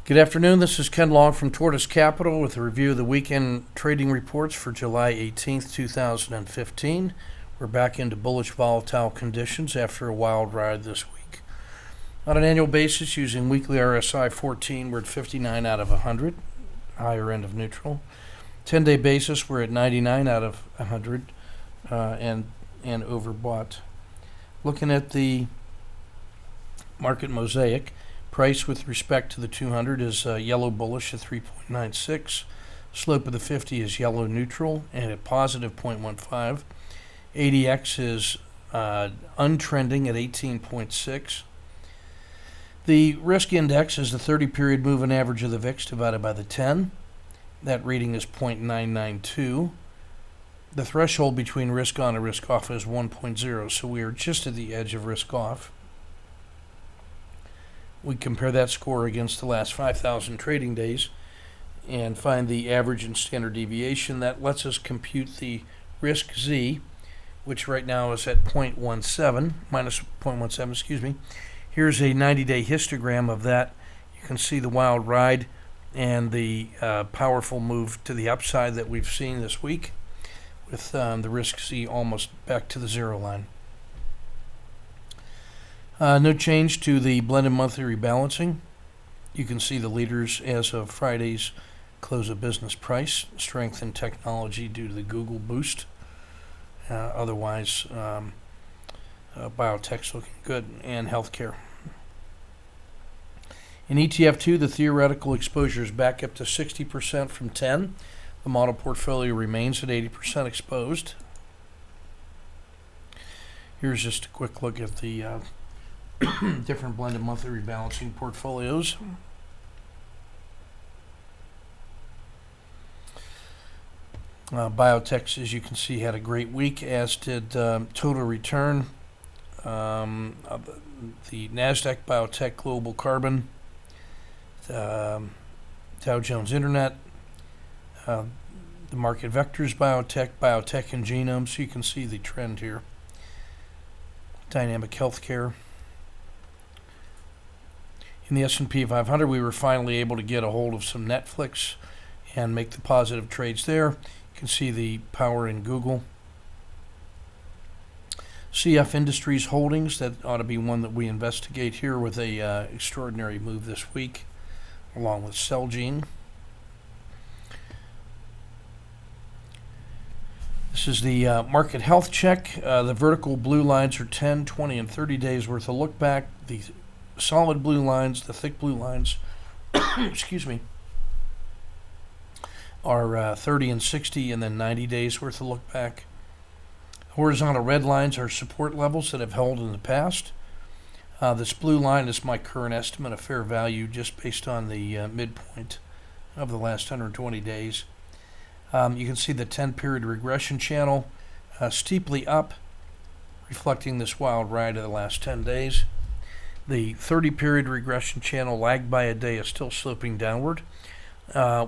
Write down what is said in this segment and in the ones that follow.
Good afternoon. This is Ken Long from Tortoise Capital with a review of the weekend trading reports for July 18th, 2015. We're back into bullish volatile conditions after a wild ride this week. On an annual basis, using weekly RSI 14, we're at 59 out of 100, higher end of neutral. 10-day basis, we're at 99 out of 100 and overbought. Looking at the market mosaic, price with respect to the 200 is yellow bullish at 3.96. Slope of the 50 is yellow neutral and at positive 0.15. ADX is untrending at 18.6. The risk index is the 30-period moving average of the VIX divided by the 10. That reading is 0.992. The threshold between risk on and risk off is 1.0, so we are just at the edge of risk off. We compare that score against the last 5,000 trading days and find the average and standard deviation. That lets us compute the risk Z, which right now is at minus 0.17, excuse me. Here's a 90-day histogram of that. You can see the wild ride and the powerful move to the upside that we've seen this week with the risk Z almost back to the zero line. No change to the blended monthly rebalancing. You can see the leaders as of Friday's close of business price. Strength in technology due to the Google boost. Otherwise, biotech's looking good, and healthcare. In ETF2, the theoretical exposure is back up to 60% from 10. The model portfolio remains at 80% exposed. Here's just a quick look at the different blended monthly rebalancing portfolios. Biotechs, as you can see, had a great week, as did Total Return, the NASDAQ Biotech Global Carbon, Dow Jones Internet, the Market Vectors Biotech and Genome. So you can see the trend here. Dynamic Healthcare. In the S&P 500, we were finally able to get a hold of some Netflix and make the positive trades there. You can see the power in Google. CF Industries Holdings, that ought to be one that we investigate here with a extraordinary move this week, along with Celgene. This is the market health check. The vertical blue lines are 10, 20, and 30 days worth of look back. The solid blue lines, the thick blue lines, excuse me, are 30 and 60, and then 90 days worth of look back. Horizontal red lines are support levels that have held in the past. This blue line is my current estimate of fair value just based on the midpoint of the last 120 days. You can see the 10-period regression channel steeply up, reflecting this wild ride of the last 10 days. The 30-period regression channel, lagged by a day, is still sloping downward.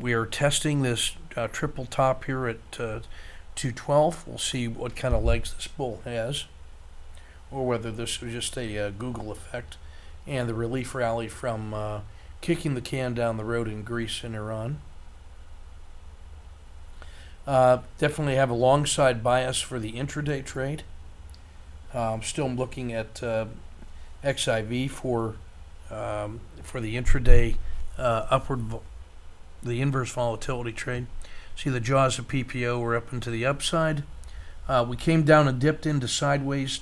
We are testing this triple top here at 212. We'll see what kind of legs this bull has, or whether this was just a Google effect and the relief rally from kicking the can down the road in Greece and Iran. Definitely have a long side bias for the intraday trade. Still looking at XIV for the intraday the inverse volatility trade. See the jaws of PPO were up into the upside. We came down and dipped into sideways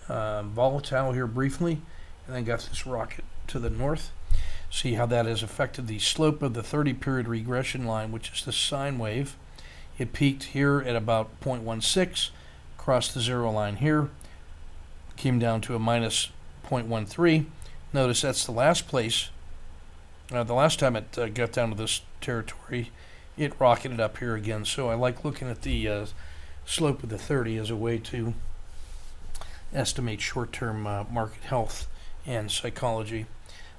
volatile here briefly, and then got this rocket to the north. See how that has affected the slope of the 30-period regression line, which is the sine wave. It peaked here at about 0.16, crossed the zero line here, came down to a minus 0.13. Notice that's the last place. The last time it got down to this territory, it rocketed up here again. So I like looking at the slope of the 30 as a way to estimate short-term market health and psychology.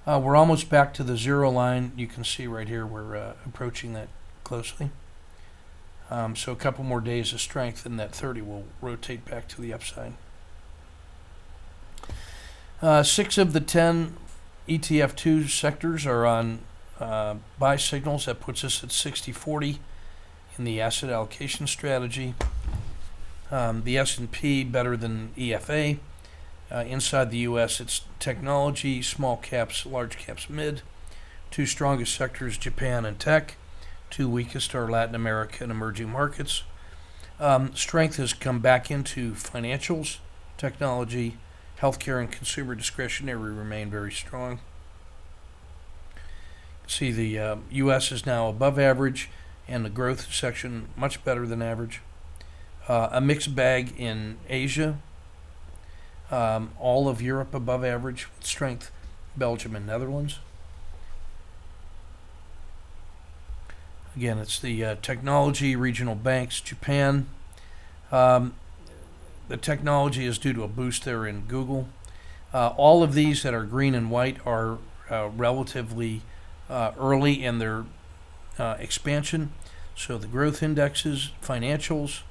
We're almost back to the zero line. You can see right here we're approaching that closely. So a couple more days of strength, and that 30 will rotate back to the upside. 6 of the 10 ETF2 sectors are on buy signals. That puts us at 60-40 in the asset allocation strategy. The S&P better than EFA. Inside the U.S., it's technology, small caps, large caps, mid. Two strongest sectors, Japan and tech. Two weakest are Latin America and emerging markets. Strength has come back into financials, technology, healthcare, and consumer discretionary remain very strong. See, the U.S. is now above average, and the growth section much better than average. A mixed bag in Asia. All of Europe above average, with strength Belgium and Netherlands. Again, it's the technology, regional banks, Japan. The technology is due to a boost there in Google. All of these that are green and white are relatively early in their expansion. So the growth indexes, financials,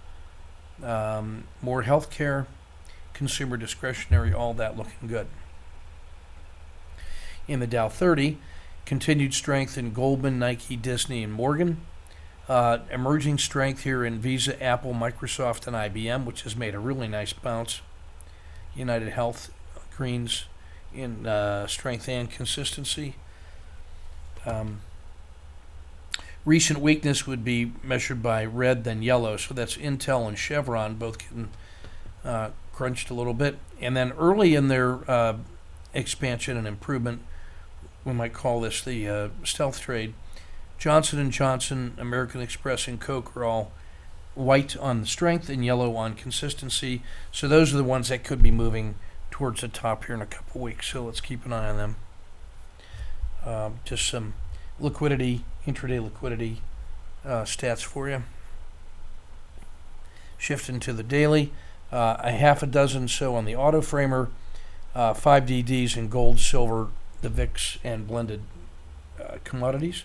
more healthcare, consumer discretionary, all that looking good. In the Dow 30, continued strength in Goldman, Nike, Disney, and Morgan. Emerging strength here in Visa, Apple, Microsoft, and IBM, which has made a really nice bounce. United Health, greens in strength and consistency. Recent weakness would be measured by red, then yellow. So that's Intel and Chevron, both getting crunched a little bit. And then early in their expansion and improvement, we might call this the stealth trade. Johnson & Johnson, American Express, and Coke are all white on the strength and yellow on consistency. So those are the ones that could be moving towards the top here in a couple weeks. So let's keep an eye on them. Just some liquidity, intraday liquidity stats for you. Shifting to the daily, a half a dozen so on the auto framer, 5 DDs in gold, silver, the VIX, and blended commodities.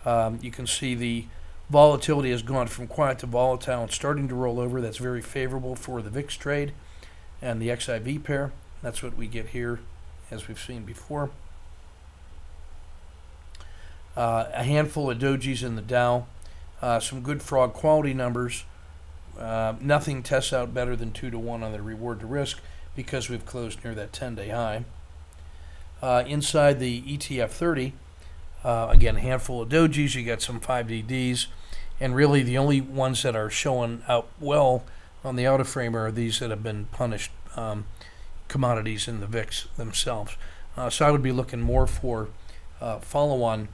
You can see the volatility has gone from quiet to volatile and starting to roll over. That's very favorable for the VIX trade and the XIV pair. That's what we get here, as we've seen before. A handful of dojis in the Dow. Some good frog quality numbers. Nothing tests out better than 2-to-1 on the reward to risk because we've closed near that 10-day high. Inside the ETF 30, again, a handful of dojis. You got some 5DDs, and really the only ones that are showing out well on the auto framer are these that have been punished commodities in the VIX themselves. So I would be looking more for follow-on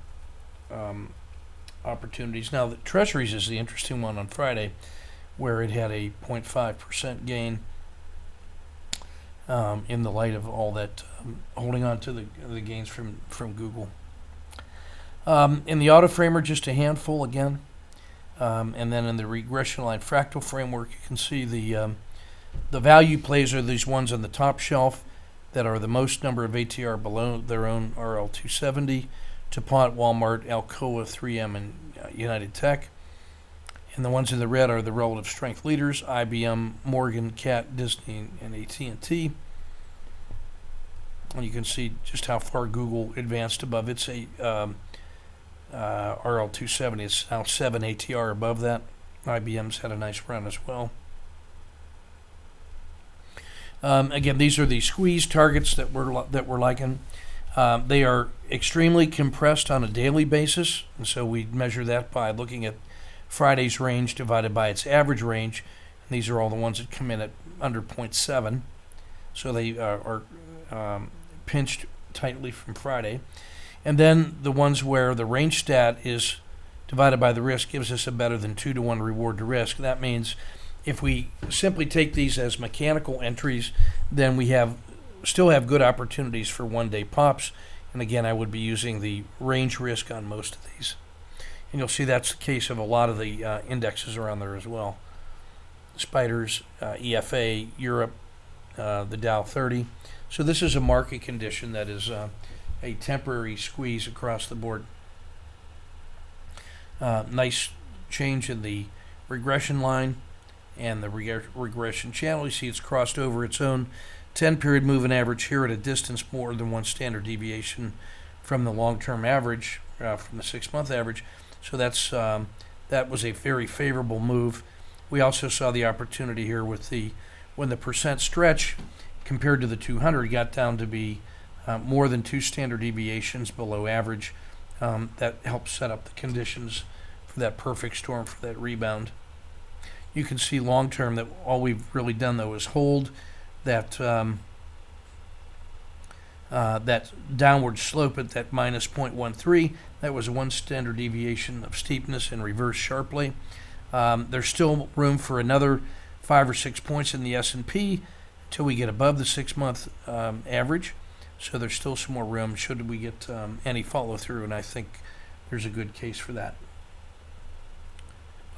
opportunities. Now, the Treasuries is the interesting one on Friday, where it had a 0.5% gain in the light of all that holding on to the gains from Google. In the auto framer, just a handful again. And then in the regression line fractal framework, you can see the value plays are these ones on the top shelf that are the most number of ATR below their own RL270, DuPont, Walmart, Alcoa, 3M, and United Tech. And the ones in the red are the relative strength leaders, IBM, Morgan, Cat, Disney, and AT&T. And you can see just how far Google advanced above its RL270. It's now 7 ATR above that. IBM's had a nice run as well. Again, these are the squeeze targets that we're liking. They are extremely compressed on a daily basis, and so we measure that by looking at Friday's range divided by its average range. And these are all the ones that come in at under 0.7, so they are pinched tightly from Friday. And then the ones where the range stat is divided by the risk gives us a better than 2-to-1 reward to risk. That means if we simply take these as mechanical entries, then we still have good opportunities for one-day pops. And again, I would be using the range risk on most of these. And you'll see that's the case of a lot of the indexes around there as well. Spiders, EFA, Europe, the Dow 30. So this is a market condition that is a temporary squeeze across the board. Nice change in the regression line and the regression channel. You see it's crossed over its own 10-period moving average here at a distance more than one standard deviation from the long-term average. from the 6-month average. So that was a very favorable move. We also saw the opportunity here with when the percent stretch compared to the 200 got down to be more than 2 standard deviations below average. That helped set up the conditions for that perfect storm, for that rebound. You can see long term that all we've really done though is hold that that downward slope at that minus 0.13. That was 1 standard deviation of steepness and reversed sharply. There's still room for another 5 or 6 points in the S&P until we get above the 6-month average. So there's still some more room should we get any follow through, and I think there's a good case for that.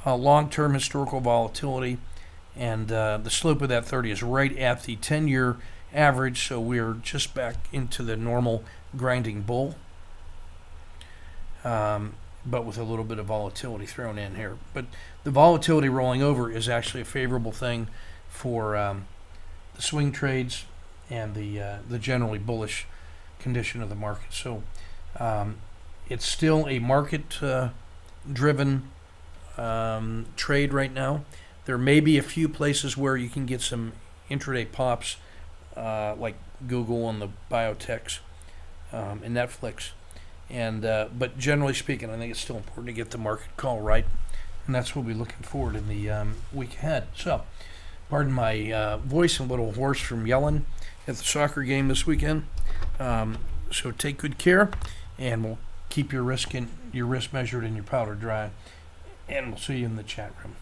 Long-term historical volatility, and the slope of that 30 is right at the 10-year average, so we're just back into the normal grinding bull, but with a little bit of volatility thrown in here. But the volatility rolling over is actually a favorable thing for the swing trades and the generally bullish condition of the market. So it's still a market driven trade right now. There may be a few places where you can get some intraday pops, like Google and the biotechs and Netflix. And but generally speaking, I think it's still important to get the market call right, and that's what we'll be looking forward in the week ahead. So, pardon my voice, I'm a little hoarse from yelling at the soccer game this weekend. So take good care, and we'll keep your risk measured and your powder dry. And we'll see you in the chat room.